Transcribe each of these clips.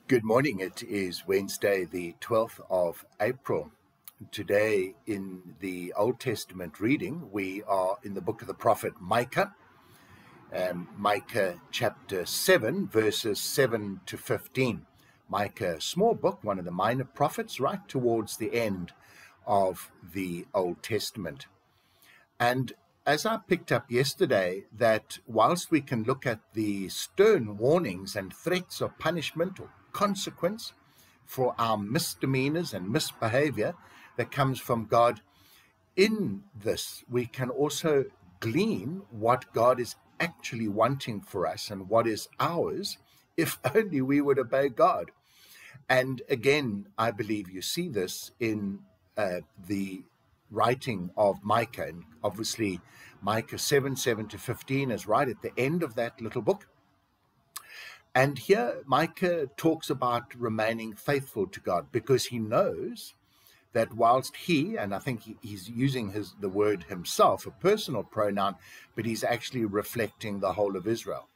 Good morning. It is Wednesday, the 12th of April. Today, in the Old Testament reading, we are in the book of the prophet Micah, Micah chapter 7, verses 7 to 15. Micah, a small book, one of the minor prophets, right towards the end of the Old Testament. And as I picked up yesterday, that whilst we can look at the stern warnings and threats of punishment or consequence for our misdemeanors and misbehavior that comes from God, in this we can also glean what God is actually wanting for us and what is ours if only we would obey God. And again, I believe you see this in the writing of Micah. And obviously, Micah 7 to 15 is right at the end of that little book. And here, Micah talks about remaining faithful to God because he knows that whilst he, and I think he's using the word himself, a personal pronoun, but he's actually reflecting the whole of Israel,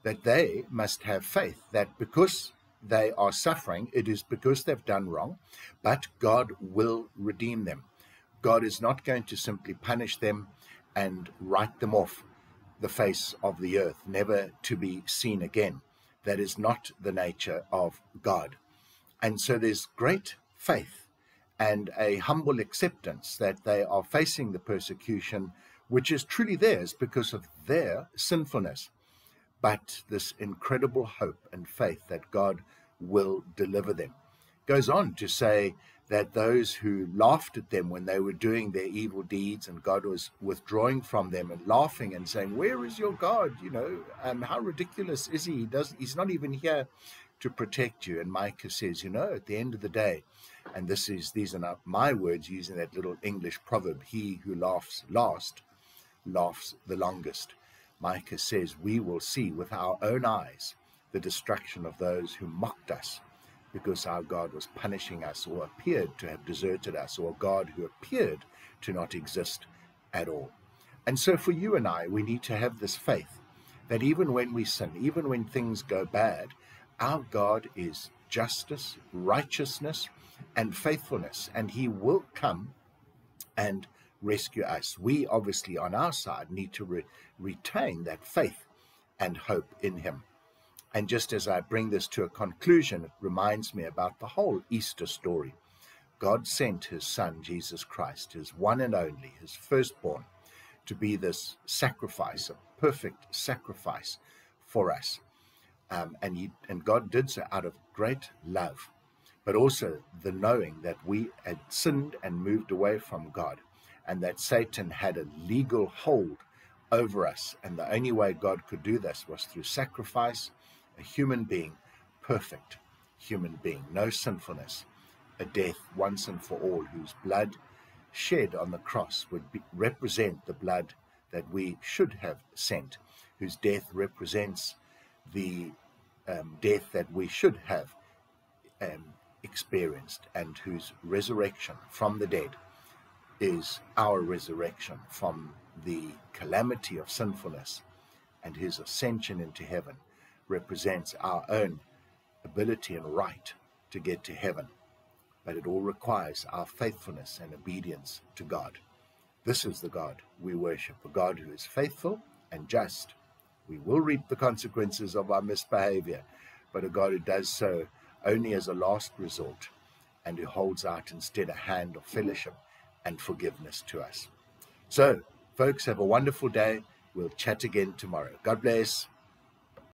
that they must have faith, that because they are suffering, it is because they've done wrong, but God will redeem them. God is not going to simply punish them and write them off the face of the earth, never to be seen again. That is not the nature of God. And so there's great faith and a humble acceptance that they are facing the persecution, which is truly theirs because of their sinfulness. But this incredible hope and faith that God will deliver them. Goes on to say that those who laughed at them when they were doing their evil deeds and God was withdrawing from them and laughing and saying, "Where is your God? How ridiculous is he? He's not even here to protect you." And Micah says, at the end of the day, and these are not my words using that little English proverb, he who laughs last laughs the longest. Micah says, we will see with our own eyes the destruction of those who mocked us because our God was punishing us or appeared to have deserted us, or a God who appeared to not exist at all. And so for you and I, we need to have this faith that even when we sin, even when things go bad, our God is justice, righteousness, and faithfulness, and he will come and rescue us. We obviously on our side need to retain that faith and hope in him. And just as I bring this to a conclusion, it reminds me about the whole Easter story. God sent his son, Jesus Christ, his one and only, his firstborn, to be this sacrifice, a perfect sacrifice for us. And God did so out of great love, but also the knowing that we had sinned and moved away from God, and that Satan had a legal hold over us. And the only way God could do this was through sacrifice, a human being, perfect human being, no sinfulness, a death once and for all, whose blood shed on the cross would represent the blood that we should have sent, whose death represents the death that we should have experienced, and whose resurrection from the dead is our resurrection from the calamity of sinfulness, and his ascension into heaven represents our own ability and right to get to heaven. But it all requires our faithfulness and obedience to God. This is the God we worship, a God who is faithful and just. We will reap the consequences of our misbehavior, but a God who does so only as a last resort, and who holds out instead a hand of fellowship and forgiveness to us. So, folks, have a wonderful day. We'll chat again tomorrow. God bless.